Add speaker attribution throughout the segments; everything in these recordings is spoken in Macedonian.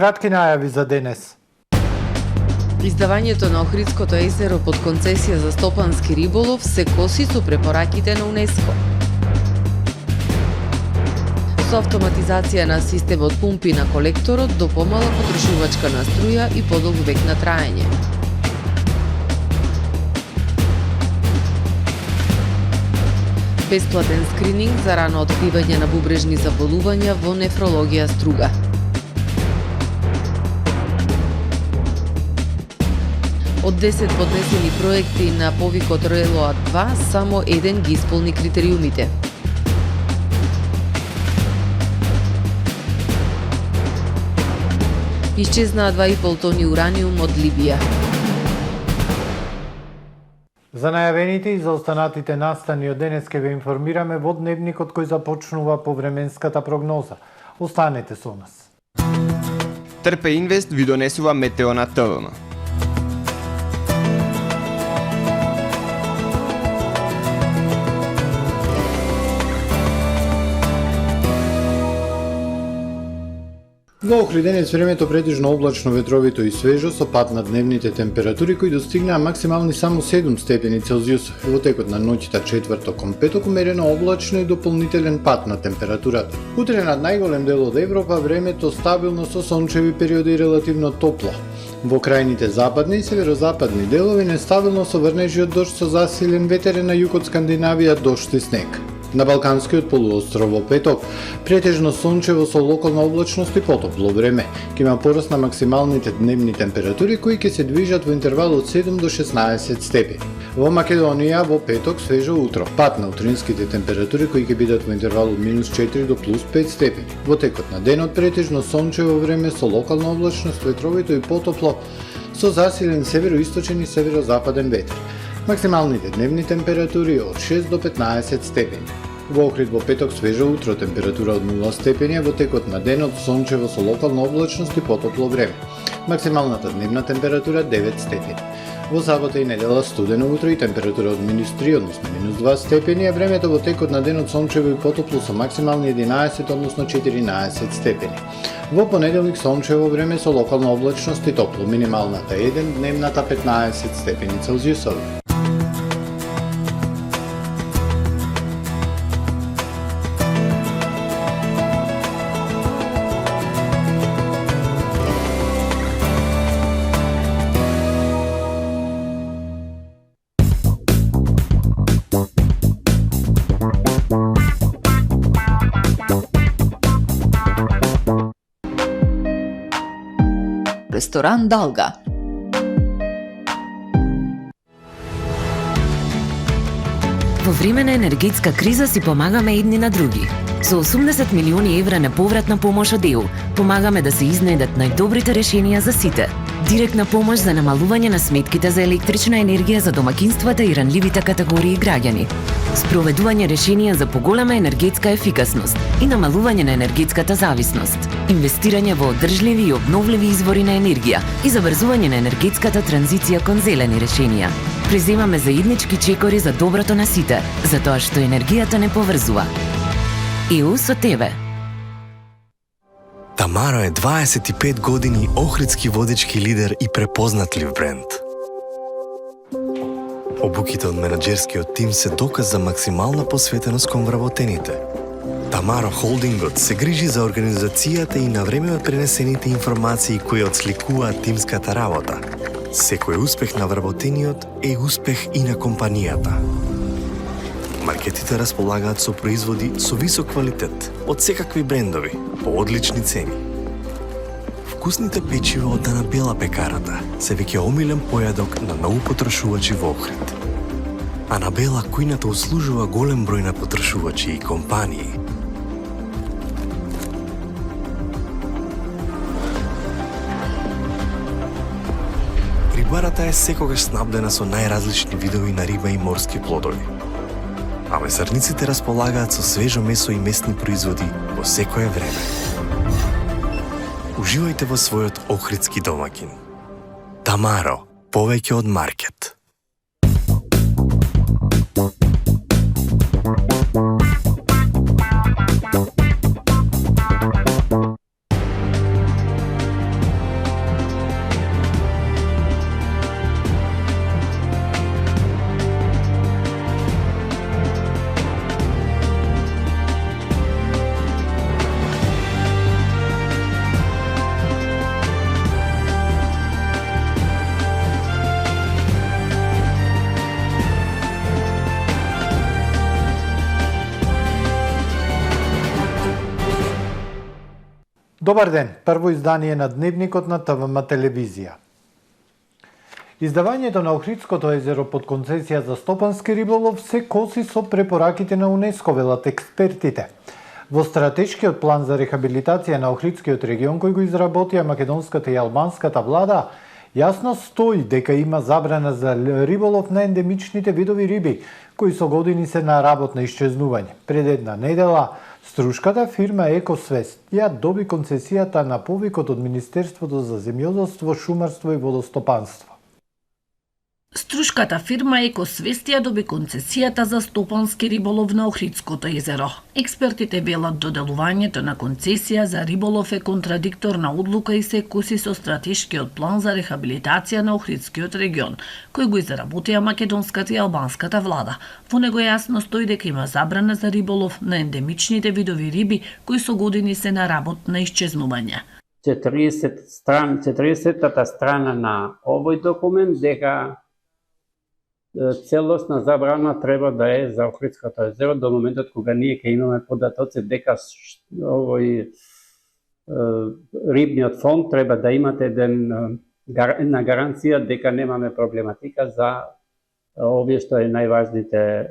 Speaker 1: Кратки најави за денес.
Speaker 2: Издавањето на Охридското езеро под концесија за стопански риболов се коси со препораките на УНЕСКО. Со автоматизација на системот пумпи на колекторот до помала потрошувачка на струја и подолг век на траење. Бесплатен скрининг за рано откривање на бубрежни заболувања во нефрологија Струга. Од 10 поднесени проекти на повикот РЕЛОА 2, само еден ги исполни критериумите. Исчезнаа 2,5 тони ураниум од Либија.
Speaker 1: За најавените и за останатите настани од денес ке ве информираме во дневникот кој започнува повременската прогноза. Останете со нас.
Speaker 3: Трпе Инвест ви донесува метео на ТВМ.
Speaker 1: Во Охрид денес времето претежно облачно, ветровито и свежо, со пад на дневните температури кои достигнаа максимални само 7 степени Целзиус. Во текот на ноќта четврток кон петок умерено облачно и дополнителен пад на температурата. Утре над најголем дел од Европа времето стабилно со сончеви периоди и релативно топло. Во крајните западни и северозападни делови нестабилно со врнежи од дожд со засилен ветер на југ од Скандинавија, дожд и снег. На Балканскиот полуостров во петок претежно сончево со локална облачност и потопло време. Ќе има пораст на максималните дневни температури кои ќе се движат во интервал од 7 до 16 степени. Во Македонија во петок свежо утро, пад на утринските температури кои ќе бидат во интервал од -4 до +5 степени. Во текот на денот претежно сончево време со локална облачност, ветровито и потопло со засилен североисточен и северозападен ветер. Максималните дневни температури од 6 до 15 степени. Во Охрид во петок свежо утро, температура од 0 степени, а во текот на денот сончево со локална облачност и потопло време. Максималната дневна температура 9 степени. Во сабота и недела студено утро и температура од -3, односно -2 степени, а времето во текот на денот сончево и потопло со максимални 11, односно 14 степени. Во понеделник сончево време со локална облачност и топло, минималната 1, дневната 15 степени Целзиусови.
Speaker 4: Ресторан Далга.
Speaker 5: Во време на енергетска криза си помагаме едни на други. Со 80 милиони евра неповратна помош од ЕУ, помагаме да се изнајдат најдобрите решенија за сите. Директна помош за намалување на сметките за електрична енергија за домакинствата и ранливите категории граѓани. Спроведување решенија за поголема енергетска ефикасност и намалување на енергетската зависност. Инвестирање во одржливи и обновливи извори на енергија и забрзување на енергетската транзиција кон зелени решенија. Преземаме заеднички чекори за доброто на сите, затоа што енергијата не поврзува. ЕУ со тебе.
Speaker 6: Тамаро е 25 години охридски водечки лидер и препознатлив бренд. Обуките од менаџерскиот тим се доказ за максимална посветеност кон вработените. Тамаро Холдингот се грижи за организацијата и на време од пренесените информации кои отсликуваат тимската работа. Секој успех на вработениот е успех и на компанијата. Маркетите располагаат со производи со висок квалитет од секакви брендови по одлични цени. Вкусните печива од Анабела пекарата се веќе омилен појадок на многу потрошувачи во Охрид. Анабела кујната услужува голем број на потрошувачи и компании. Рибарата е секогаш снабдена со најразлични видови на риба и морски плодови. А месарниците располагаат со свежо месо и местни производи во секое време. Уживајте во својот охридски домакин. Тамаро, повеќе од маркет.
Speaker 1: Добар ден, прво издание на Дневникот на ТВМ телевизија. Издавањето на Охридското езеро под концесија за стопански риболов се коси со препораките на УНЕСКО, велат експертите. Во стратешкиот план за рехабилитација на Охридскиот регион кој го изработија македонската и албанската влада, јасно стои дека има забрана за риболов на ендемичните видови риби, кои со години се на работ на исчезнување. Пред една недела, струшката фирма Екосвест ја доби концесијата на повикот од Министерството за земјоделство, шумарство и водостопанство.
Speaker 4: Струшката фирма Екосвест ја доби концесијата за стопански риболов на Охридското езеро. Експертите велат доделувањето на концесија за риболов е контрадикторна одлука и се коси со стратешкиот план за рехабилитација на Охридскиот регион, кој го изработија македонската и албанската влада. Во него јасно стои дека има забрана за риболов на ендемичните видови риби кои со години се на работ на исчезнување.
Speaker 7: 40-та страна на овој документ дека целосна забрана треба да е за Охридското езеро до моментот кога ние ќе имаме податоци дека овој рибниот фонд треба да имате една гаранција дека немаме проблематика за овие што е најважните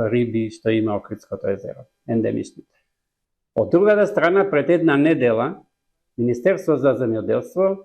Speaker 7: риби што има Охридското езеро, ендемичните. Од другата страна, пред една недела, Министерство за земјоделство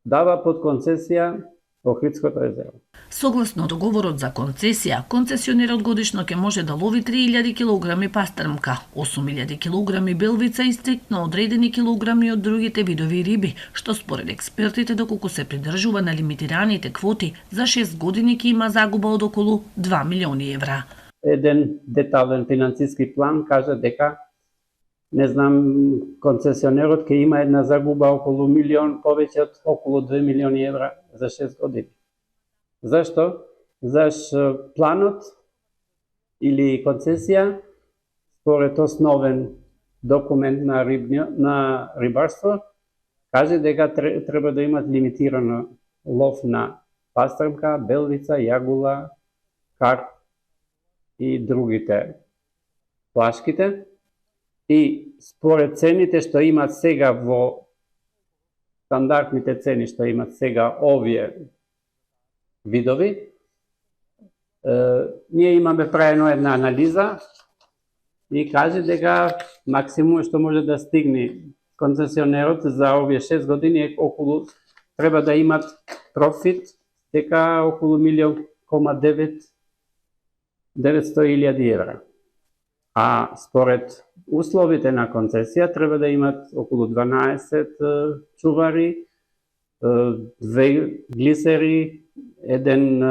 Speaker 7: дава под концесија Охридското езеро.
Speaker 4: Согласно договорот за концесија, концесионерот годишно ќе може да лови 3000 кг пастрмка, 8000 кг белвица и стриктно одредени килограми од другите видови риби, што според експертите доколку се придржува на лимитираните квоти, за 6 години ќе има загуба од околу 2 милиони евра.
Speaker 7: Еден детален финансиски план кажа дека концесионерот ќе има една загуба околу милион, повеќе од околу 2 милиони евра за 6 години. Зашто? Зашто планот или концесија, според основен документ на рибарство, каже дека треба да имат лимитирано лов на пастрмка, белвица, јагула, карп и другите плашките. И според цените што имат сега во стандартните цени што имат сега овие видови, ние имаме правено една анализа и каже дека максимум што може да стигне концесионерот за овие 6 години е околу, треба да имат профит дека околу 1.900.000 евра. А според условите на концесија треба да имат околу 12 чувари, 2 глисери, еден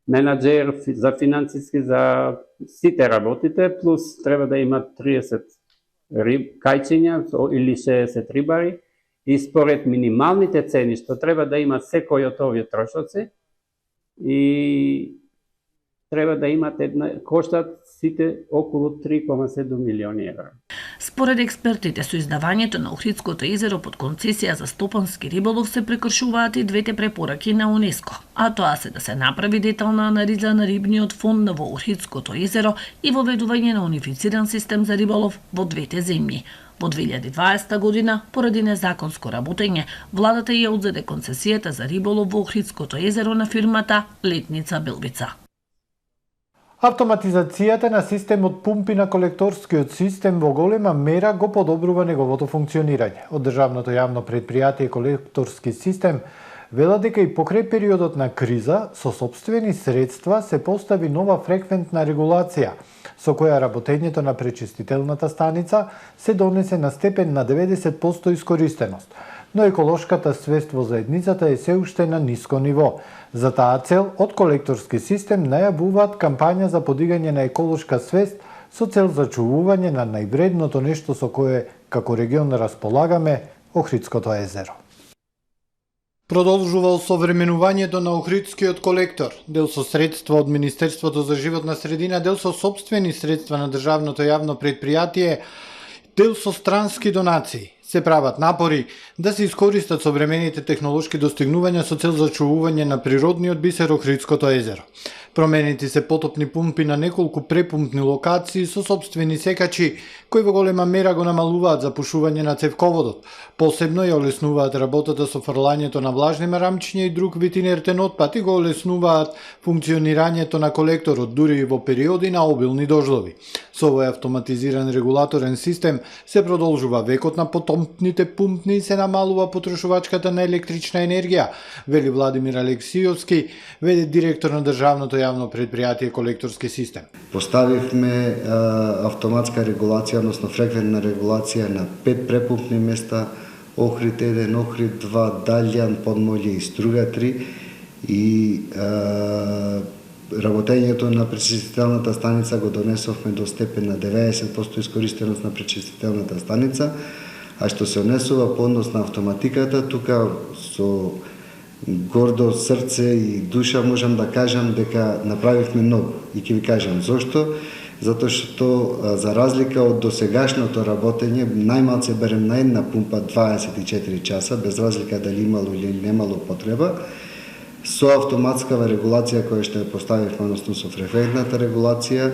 Speaker 7: менаџер за финансиски за сите работите, плюс треба да имат 30 кајчиња или 60 рибари и според минималните цени што треба да имат секој од овие трошоци и треба да имат коштат сите околу 3,7 милиони евра.
Speaker 4: Според експертите, со издавањето на Охридското езеро под концесија за стопански риболов се прекршуваат и двете препораки на УНЕСКО, а тоа се да се направи детална анализа на рибниот фонд во Охридското езеро и воведување на унифициран систем за риболов во двете земји. Во 2020 година, поради незаконско работење, владата ја одзеде концесијата за риболов во Охридското езеро на фирмата Летница Белвица.
Speaker 1: Автоматизацијата на системот пумпи на колекторскиот систем во голема мера го подобрува неговото функционирање. Од државното јавно предпријатие колекторски систем вела дека и покрај периодот на криза со сопствени средства се постави нова фреквентна регулација, со која работењето на пречистителната станица се донесе на степен на 90% искористеност. Но еколошката свест во заедницата е се уште на ниско ниво. За таа цел, од колекторски систем најавуваат кампања за подигање на еколошка свест со цел зачувување на највредното нешто со кое како регион располагаме, Охридското езеро. Продолжува осовременувањето на Охридскиот колектор, дел со средства од Министерството за животна средина, дел со сопствени средства на државното јавно предпријатие, дел со странски донации. Се прават напори да се искористат современите технолошки достигнувања со цел зачувување на природниот бисер Охридското езеро. Променети се потопни пумпи на неколку препумпни локации со сопствени секачи, кои во голема мера го намалуваат запушување на цевководот. Посебно ја олеснуваат работата со фрлањето на влажни марамчиња и друг вид инертен отпад и го олеснуваат функционирањето на колекторот дури и во периоди на обилни дождови. Со овој автоматизиран регулаторен систем се продолжува векот на потопните пумпни и се намалува потрошувачката на електрична енергија, вели Владимир Алексиовски, директор на државното јавно предпријатие Колекторски систем.
Speaker 8: Поставивме автоматска регулација, односно фреквентна регулација на 5 препумпни места, Охрид 1, Охрид 2, Далјан, Подмолје и Струга 3 и работењето на пречистителната станица го донесовме до степен на 90% искористеност на пречистителната станица, а што се однесува по однос на автоматиката, тука со гордо срце и душа можам да кажам дека направивме многу. И ќе ви кажам зошто. Затоа што за разлика од досегашното работење, најмалце берем на една пумпа 24 часа, без разлика дали имало или немало потреба, со автоматскава регулација која што ја поставивме, односно со фреквентната регулација,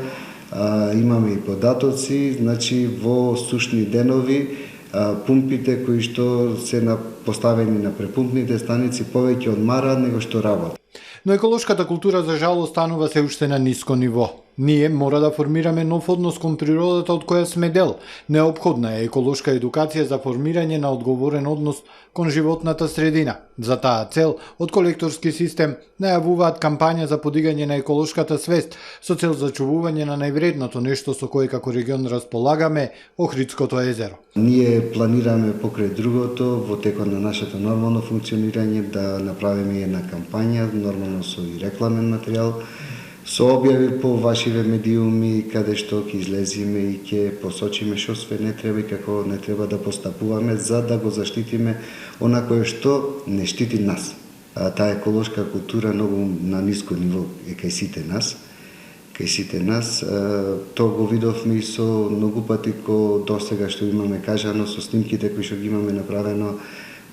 Speaker 8: имаме и податоци, значи во сушни денови пумпите кои што се поставени на препумпните станици повеќе одмараат него што работат.
Speaker 1: Но еколошката култура за жал останува се уште на ниско ниво. Ние мора да формираме нов однос кон природата од која сме дел. Неопходна е еколошка едукација за формирање на одговорен однос кон животната средина. За таа цел, од Колекторски систем најавуваат кампања за подигање на еколошката свест со цел зачувување на највредното нешто со кое како регион располагаме, Охридското езеро.
Speaker 8: Ние планираме покрај другото во текот на нашето нормално функционирање да направиме една кампања, нормално со и рекламен материјал, со објави по вашиве медиуми, каде што ќе излезиме и ќе посочиме што све не треба и како не треба да постапуваме за да го заштитиме она кое што не штити нас. Таа еколошка култура многу на ниско ниво е кај сите нас. Кај сите нас, тоа го видовме и со многу пати досега што имаме кажано со снимките кои што ги имаме направено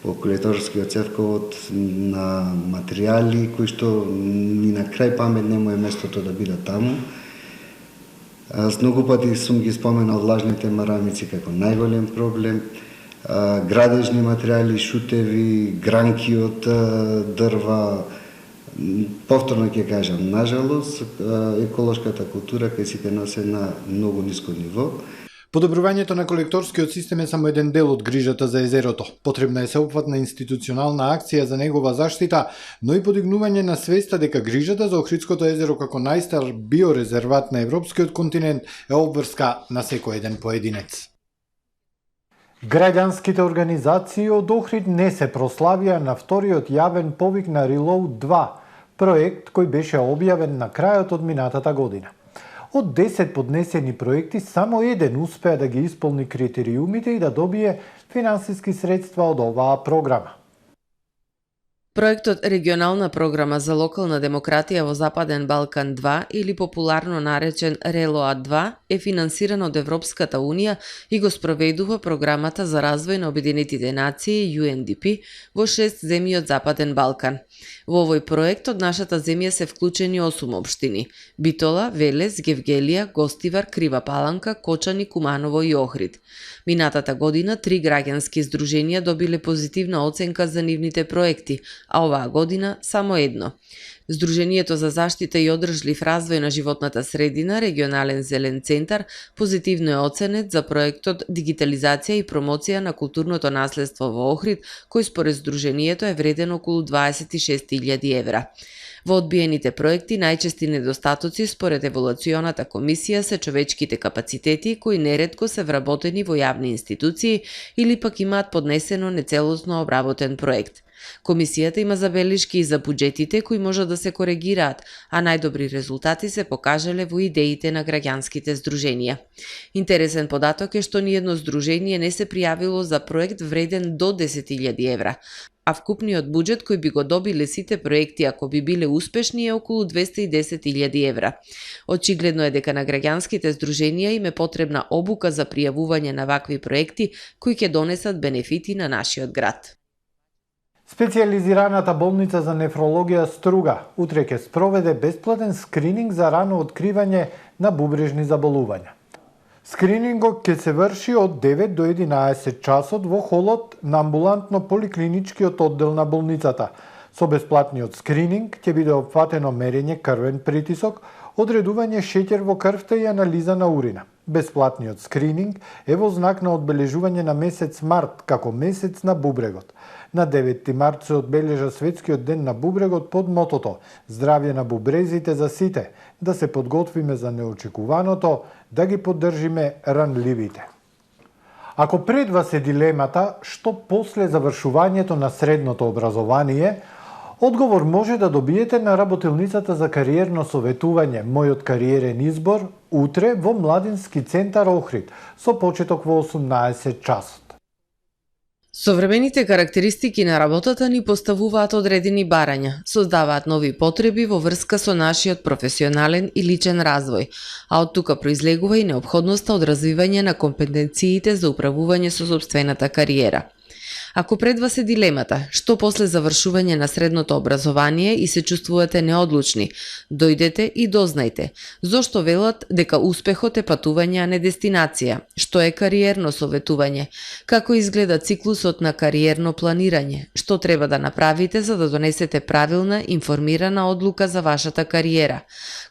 Speaker 8: по колекторскиот цевковод на материјали кои што ни на крај памет нему е местото да бидат таму. Аз многу пати сум ги споменал влажните марамици како најголем проблем, градежни материјали, шутеви, гранки од дрва. Повторно ќе кажам, нажалост, еколошката култура кај сите нас е на многу ниско ниво.
Speaker 1: Подобрувањето на колекторскиот систем е само еден дел од грижата за езерото. Потребна е сеопфатна институционална акција за негова заштита, но и подигнување на свеста дека грижата за Охридското езеро како најстар биорезерват на европскиот континент е обврска на секој еден поединец. Граѓанските организации од Охрид не се прославија на вториот јавен повик на Reload 2, проект кој беше објавен на крајот од минатата година. Од 10 поднесени проекти, само еден успеа да ги исполни критериумите и да добие финансиски средства од оваа програма.
Speaker 2: Проектот Регионална програма за локална демократија во Западен Балкан 2 или популарно наречен RELOA 2 е финансиран од Европската Унија и го спроведува програмата за развој на Обединетите нации UNDP во 6 земји од Западен Балкан. Во овој проект од нашата земја се вклучени 8 општини: Битола, Велес, Гевгелија, Гостивар, Крива Паланка, Кочани, Куманово и Охрид. Минатата година 3 граѓански здруженија добиле позитивна оценка за нивните проекти, а оваа година само едно. Сдруженијето за заштита и одржлив развој на животната средина, Регионален зелен центар, позитивно е оценет за проектот Дигитализација и промоција на културното наследство во Охрид, кој според сдруженијето е вреден околу 26.000 евра. Во одбиените проекти најчести недостатоци според еволуционата комисија се човечките капацитети кои неретко се вработени во јавни институции или пак имаат поднесено нецелосно обработен проект. Комисијата има забелишки и за буџетите кои може да се коригираат, а најдобри резултати се покажале во идеите на граѓанските здруженија. Интересен податок е што ниедно здружение не се пријавило за проект вреден до 10.000 евра, а вкупниот буџет кој би го добиле сите проекти ако би биле успешни е околу 210.000 евра. Очигледно е дека на граѓанските здруженија им е потребна обука за пријавување на вакви проекти кои ќе донесат бенефити на нашиот град.
Speaker 1: Специјализираната болница за нефрологија Струга утре ќе спроведе бесплатен скрининг за рано откривање на бубрежни заболувања. Скринингот ќе се врши од 9 до 11 часот во холот на амбулантно поликлиничкиот оддел на болницата. Со бесплатниот скрининг ќе биде опфатено мерење крвен притисок, одредување шеќер во крвта и анализа на урина. Бесплатниот скрининг е во знак на одбележување на месец март како месец на бубрегот. На 9 март се одбележа Светскиот ден на бубрегот под мотото "Здравје на бубрезите за сите", да се подготвиме за неочекуваното, да ги поддржиме ранливите. Ако пред вас е дилемата што после завршувањето на средното образование, одговор може да добиете на работилницата за кариерно советување "Мојот кариерен избор" утре во Младински центар Охрид со почеток во 18 часот.
Speaker 2: Современите карактеристики на работата ни поставуваат одредени барања, создаваат нови потреби во врска со нашиот професионален и личен развој, а од тука произлегува и неопходноста од развивање на компетенциите за управување со сопствената кариера. Ако пред вас е дилемата, што после завршување на средното образование и се чувствувате неодлучни, дојдете и дознајте зошто велат дека успехот е патување, а не дестинација, што е кариерно советување, како изгледа циклусот на кариерно планирање, што треба да направите за да донесете правилна, информирана одлука за вашата кариера,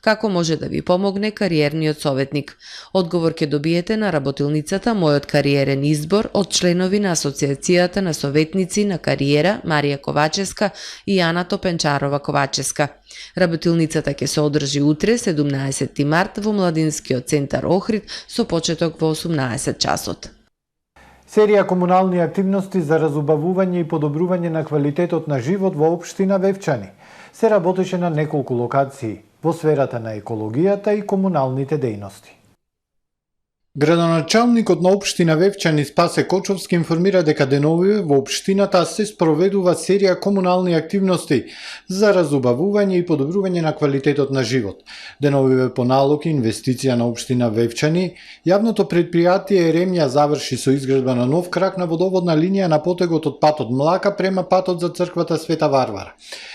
Speaker 2: како може да ви помогне кариерниот советник. Одговор ќе добиете на работилницата "Мојот кариерен избор" од членови на Асоциацијата на советници на кариера Марија Ковачевска и Ана Топенчарова Ковачевска. Работилницата ќе се одржи утре, 17 март, во Младинскиот центар Охрид со почеток во 18 часот.
Speaker 1: Серија комунални активности за разубавување и подобрување на квалитетот на живот во општина Вевчани се работеше на неколку локации во сферата на екологијата и комуналните дејности. Градоначалникот на општина Вевчани Спасе Кочовски информира дека деновиве во општината се спроведува серија комунални активности за разубавување и подобрување на квалитетот на живот. Деновиве по налог и инвестиција на општина Вевчани, јавното предпријатие Еремја заврши со изградба на нов крак на водоводна линија на потегот од патот Млака према патот за црквата Света Варвара.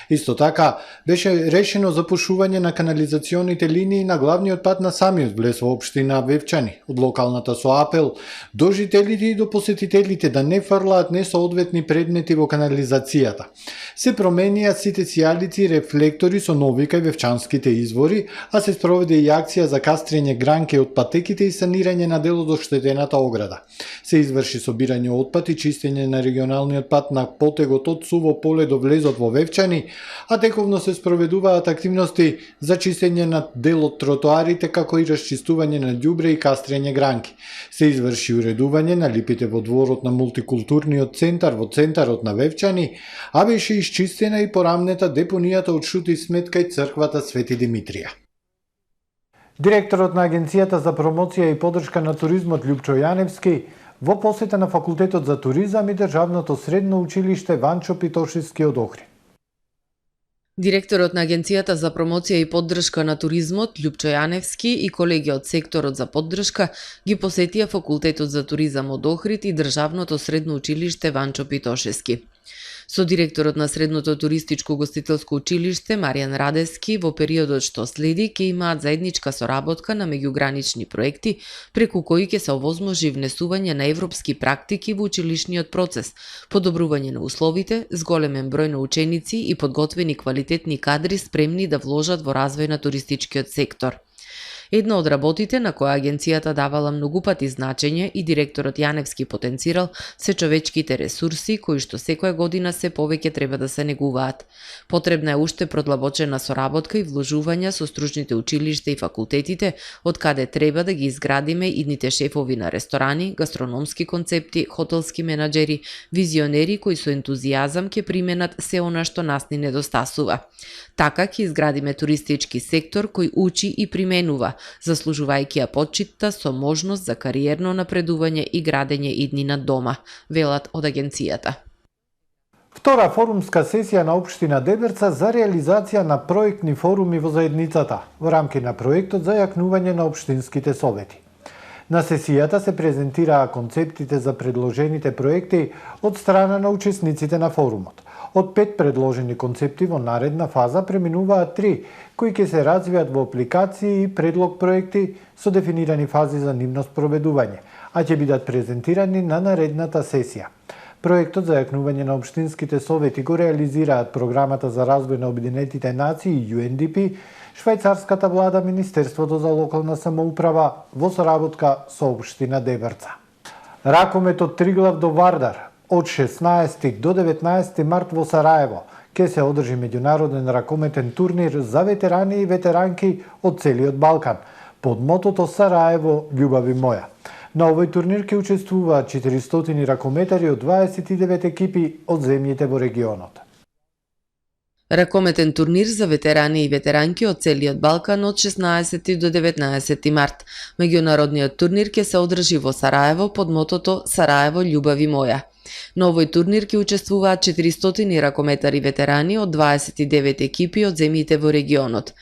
Speaker 1: Исто така, беше решено запушување на канализационите линии на главниот пат на самиот влез во општина Вевчани, од локалната со апел до жителите и до посетителите да не фрлаат несоодветни предмети во канализацијата. Се променија сите сијалици и рефлектори со нови кај вевчанските извори, а се спроведе и акција за кастрење гранки од патеките и санирање на дел од оштетената ограда. Се изврши собирање отпад и чистење на регионалниот пат на потегот од Суво поле до влезот во Вевчани, а тековно се спроведуваат активности за чистење на дел од тротоарите, како и расчистување на ѓубре и кастрење гранки. Се изврши уредување на липите во дворот на мултикултурниот центар во центарот на Вевчани, а беше исчистена и порамнета депонијата од шут и смет кај црквата Свети Димитрија. Директорот на Агенцијата за промоција и поддршка на туризмот Љупчо Јаневски во посета на Факултетот за туризам и Државното средно училиште Ванчо Питошевски од Охрид.
Speaker 2: Директорот на Агенцијата за промоција и поддршка на туризмот Љупчо Јаневски и колеги од секторот за поддршка ги посетија Факултетот за туризам од Охрид и Државното средно училиште Ванчо Питошевски. Со директорот на Средното туристичко гостителско училиште Маријан Радевски во периодот што следи ќе имаат заедничка соработка на меѓугранични проекти преку кои ќе се овозможи внесување на европски практики во училишниот процес, подобрување на условите, зголемен број на ученици и подготвени квалитетни кадри спремни да вложат во развој на туристичкиот сектор. Една од работите на која агенцијата давала многу пати значење и директорот Јаневски потенцирал се човечките ресурси кои што секоја година се повеќе треба да се негуваат. Потребна е уште продлабочена соработка и вложувања со стручните училишта и факултетите, од каде треба да ги изградиме идните шефови на ресторани, гастрономски концепти, хотелски менаџери, визионери кои со ентузијазам ќе применат се она што нас ни недостасува. Така ќе изградиме туристички сектор кој учи и применува, заслужувајќи ја почитта со можност за кариерно напредување и градење иднина дома, велат од агенцијата.
Speaker 1: Втора форумска сесија на општина Деберца за реализација на проектни форуми во заедницата во рамки на проектот за јакнување на општинските совети. На сесијата се презентираа концептите за предложените проекти од страна на учесниците на форумот. Од 5 предложени концепти во наредна фаза преминуваат 3, кои ќе се развијат во апликации и предлог проекти со дефинирани фази за нивно спроведување, а ќе бидат презентирани на наредната сесија. Проектот за јакнување на општинските совети го реализираат Програмата за развој на Обединетите нации UNDP, швајцарската влада, Министерството за локална самоуправа во соработка со општина Дебрца. Ракомет од Триглав до Вардар од 16 до 19 март во Сараево ќе се одржи меѓународен ракометен турнир за ветерани и ветеранки од целиот Балкан под мотото Сараево љубави моја. На овој турнир ќе учествуваат 400 ракометари од 29 екипи од земјите во регионот.
Speaker 2: Ракометен турнир за ветерани и ветеранки од целиот Балкан од 16 до 19 март. Меѓународниот турнир ќе се одржи во Сараево под мотото Сараево љубави моја. На овој турнир ќе учествуваат 400 ракометари ветерани од 29 екипи од земјите во регионот.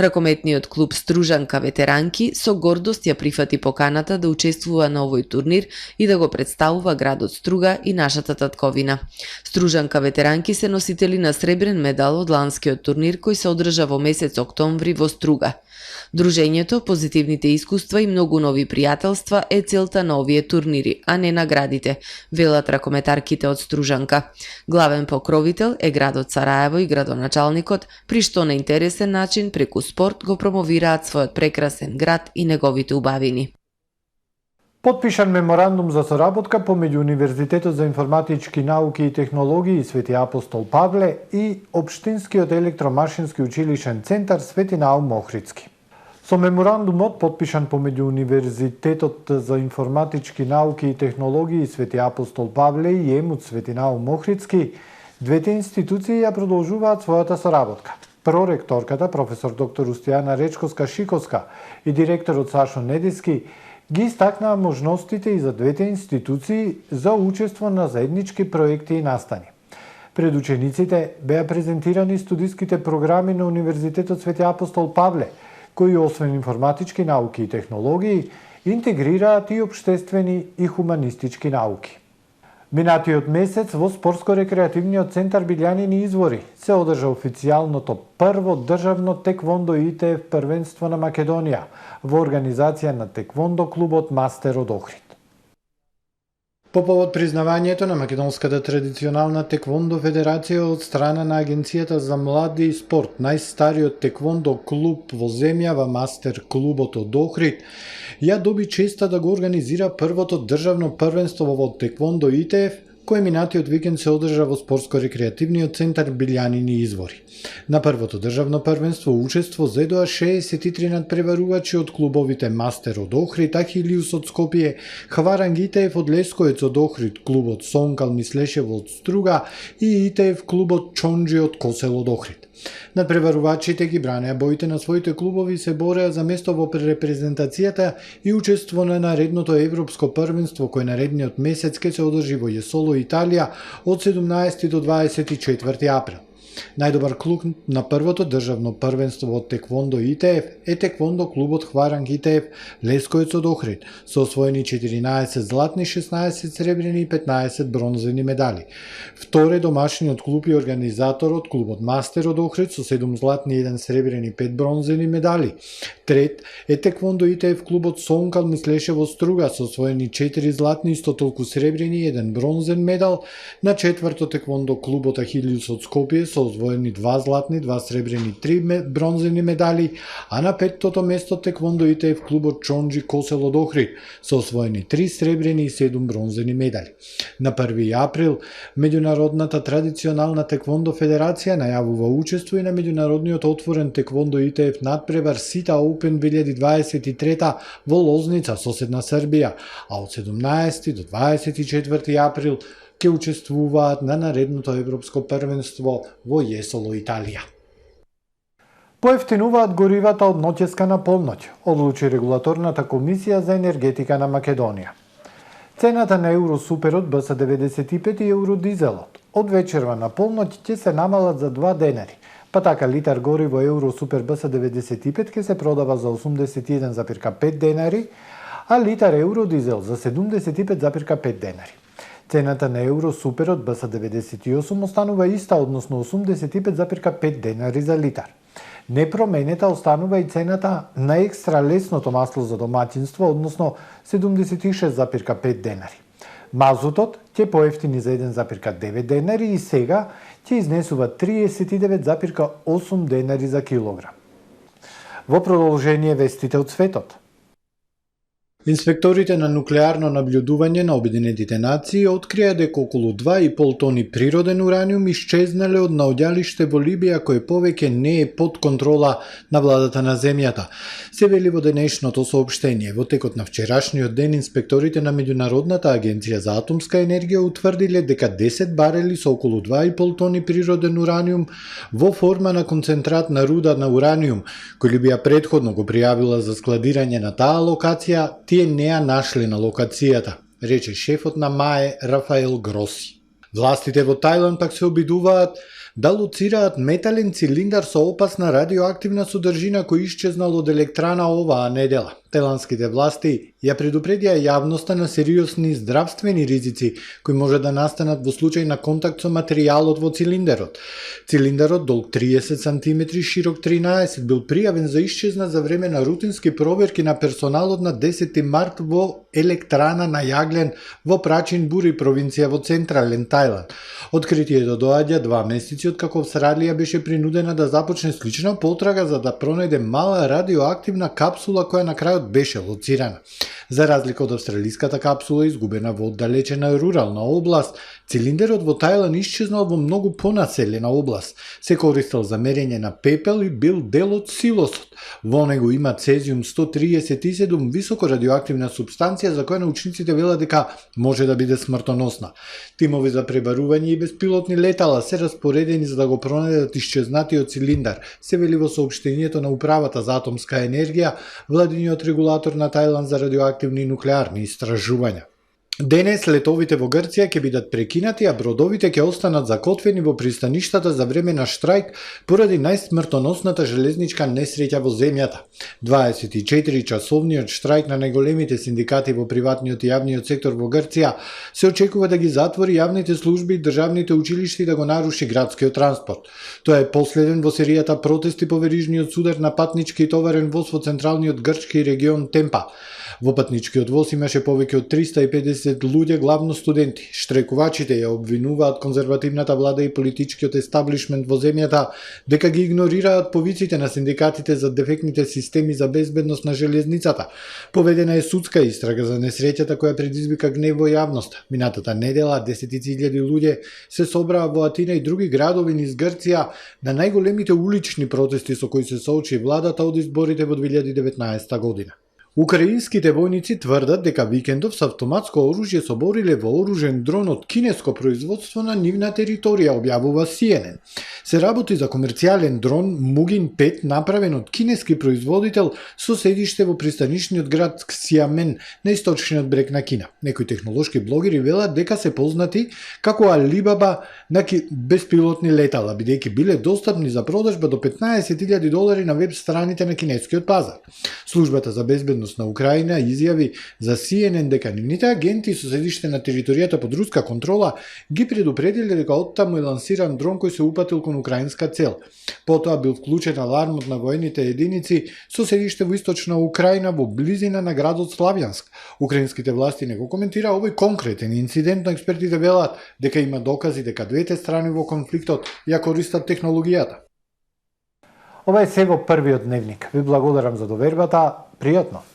Speaker 2: Ракометниот клуб Стружанка ветеранки со гордост ја прифати поканата да учествува на овој турнир и да го представува градот Струга и нашата татковина. Стружанка ветеранки се носители на сребрен медал од ланскиот турнир кој се одржа во месец октомври во Струга. Дружењето, позитивните искуства и многу нови пријателства е целта на овие турнири, а не наградите, велат ракометарките од Стружанка. Главен покровител е градот Сараево и градоначалникот, при што на интересен начин преку спорт го промовираат својот прекрасен град и неговите убавини.
Speaker 1: Потпишан меморандум за соработка помеѓу Универзитетот за информатички науки и технологии Свети Апостол Павле и Општинскиот електромашински училишен центар Свети Наум Охридски. Со меморандумот, потпишан помеѓу Универзитетот за информатички науки и технологии Свети Апостол Павле и ЕМУТ Свети Наум Охридски, двете институции ја продолжуваат својата соработка. Проректорката, професор доктор Устијана Речковска-Шиковска и директорот Сашо Недески ги истакнаа можностите и за двете институции за учество на заеднички проекти и настани. Пред учениците беа презентирани студиските програми на Универзитетот Свети Апостол Павле, кои освен информатички науки и технологии, интегрираат и општествени и хуманистички науки. Минатиот месец во Спортско-рекреативниот центар Билјанини извори се одржа официјалното прво државно теквондо ИТФ првенство на Македонија во организација на теквондо клубот Мастер од Охрид. По повод признавањето на Македонската традиционална теквондо федерација од страна на Агенцијата за млади и спорт, најстариот теквондо клуб во земјава Мастер клубот од Охрид, ја доби честа да го организира првото државно првенство во теквондо ИТФ, кој минатиот викенд се одржа во Спортско-рекреативниот центар Билјанини извори. На првото државно првенство учество зедоа 63 надпреварувачи од клубовите Мастер од Охрид, Ахилиус од Скопје, Хваранг ИТФ од Лескоец од Охрид, клубот Сонкал Мислешево од Струга и ИТФ клубот Чонџи од Косел од Охрид. Надпреварувачите ги бранеа боите на своите клубови и се бореа за место во репрезентацијата и учество на наредното европско првенство кој наредниот месец ќе се одржи во Јесоло, Италија од 17 до 24 април. Најдобар клуб на првото државно првенство од теквондо ИТФ е теквондо клубот Хваранг ИТФ Лескоец од Охрид, со освоени 14 златни, 16 сребрени и 15 бронзени медали. Вторе домашниот клуб и организаторот клубот Мастер од Охрид со 7 златни, 1 сребрени и 5 бронзени медали. Трет е теквондо ИТФ клубот Сонкал Мислешево Струга со освоени 4 златни, исто толку сребрени и 1 бронзен медал. На четврто теквондо клубот Ахилиус од Скопје со освоени 2 златни, 2 сребрени, 3 бронзени медали, а на петтото место теквондо ИТФ клубот Чонџи Косел од Охрид со освоени 3 сребрени и 7 бронзени медали. На 1 април Меѓународната традиционална теквондо федерација најавува учество и на меѓународниот отворен теквондо ИТФ надпревар Сита Open 2023 во Лозница, соседна Србија, а од 17 до 24 април ќе учествуваат на наредното европско првенство во Јесоло, Италија. Поевтинуваат горивата од ноќеска на полноќ, одлучи Регулаторната комисија за енергетика на Македонија. Цената на Евросуперот БС95 и Евродизелот од вечерва на полноќ ќе се намалат за 2 денари, па така литар гориво Евросупер БС95 ќе се продава за 81,5 денари, а литар Евродизел за 75,5 денари. Цената на Евросуперот BS98 останува иста, односно 85,5 денари за литар. Непроменета останува и цената на екстра лесното масло за домаќинство, односно 76,5 денари. Мазутот ќе поевтини за 1,9 денари и сега ќе изнесува 39,8 денари за килограм. Во продолжение вестите од светот. Инспекторите на нуклеарно наблюдување на Обединетите нации открија дека околу 2,5 тони природен ураниум исчезнале од наоѓалиште во Либија кое повеќе не е под контрола на владата на земјата. Се вели во денешното соопштение. Во текот на вчерашниот ден инспекторите на Меѓународната агенција за атомска енергија утврдиле дека 10 барели со околу 2,5 тони природен ураниум во форма на концентрат на руда на ураниум, кој Либија претходно го пријавила за складирање на таа локација, тие не ја нашле на локацијата, рече шефот на МАЕ Рафаел Гроси. Властите во Тајланд пак се обидуваат да лоцираат метален цилиндар со опасна радиоактивна содржина кој исчезнал од електрана оваа недела. Тајландските власти ја предупредија јавноста на сериозни здравствени ризици кои може да настанат во случај на контакт со материјалот во цилиндарот. Цилиндарот, долг 30 см, широк 13, бил пријавен за исчезнат за време на рутински проверки на персоналот на 10 март во електрана на јаглен во Прачинбури, провинција во централен Тајланд. Откритието доаѓа 2 месеци откако Австралија беше принудена да започне слична потрага за да пронајде мала радиоактивна капсула која на крајот беше лоцирана. За разлика од австралиската капсула изгубена во оддалечена рурална област, цилиндерот во Тајланд исчезнал во многу понаселена област. Се користел за мерење на пепел и бил дел од силосот. Во него има цезиум 137, високо радиоактивна субстанција за која научниците велат дека може да биде смртоносна. Тимови за пребарување и беспилотни летала се распоредени за да го пронајдат исчезнатиот цилиндар, се вели во соопштението на Управата за атомска енергија, владиниот регулатор на Тајланд за радиоактивни и нуклеарни истражувања. Денес летовите во Грција ќе бидат прекинати, а бродовите ќе останат закотвени во пристаништата за време на штрајк поради најсмртоносната железничка несреќа во земјата. 24-часовниот штрајк на најголемите синдикати во приватниот и јавниот сектор во Грција се очекува да ги затвори јавните служби и државните училишта и да го наруши градскиот транспорт. Тоа е последен во серијата протести по верижниот судар на патнички и товарен воз во централниот грчки регион Темпа. Во патничкиот воз имаше повеќе од 350 луѓе, главно студенти. Штрекувачите ја обвинуваат конзервативната влада и политичкиот естаблишмент во земјата дека ги игнорираат повиците на синдикатите за дефектните системи за безбедност на железницата. Поведена е судска истрага за несреќата која предизвика гнев во јавноста. Минатата недела десетици илјади луѓе се собраа во Атина и други градови низ Грција на најголемите улични протести со кои се соочи владата од изборите во 2019 година. Украинските војници тврдат дека викендов со автоматско оружје собориле вооружен дрон од кинеско производство на нивна територија, објавува CNN. Се работи за комерцијален дрон Мугин 5 направен од кинески производител со седиште во пристанишниот град Ксиамен на источниот брег на Кина. Некои технолошки блогери велат дека се познати како Alibaba на беспилотни летала, бидејќи биле достапни за продажба до $15,000 на веб страните на кинескиот пазар. Службата за безбедност на Украина изјави за CNN дека нивните агенти со седиште на територијата под руска контрола ги предупредиле дека оттаму е лансиран дрон кој се упатил кон украинска цел. Потоа бил вклучен алармот на воените единици со седиште во источна Украина во близина на градот Славјанск. Украинските власти не го коментира овој конкретен инцидент, но експертите велат дека има докази дека двете страни во конфликтот ја користат технологијата. Ова е се во првиот дневник. Ви благодарам за довербата. Пријатно!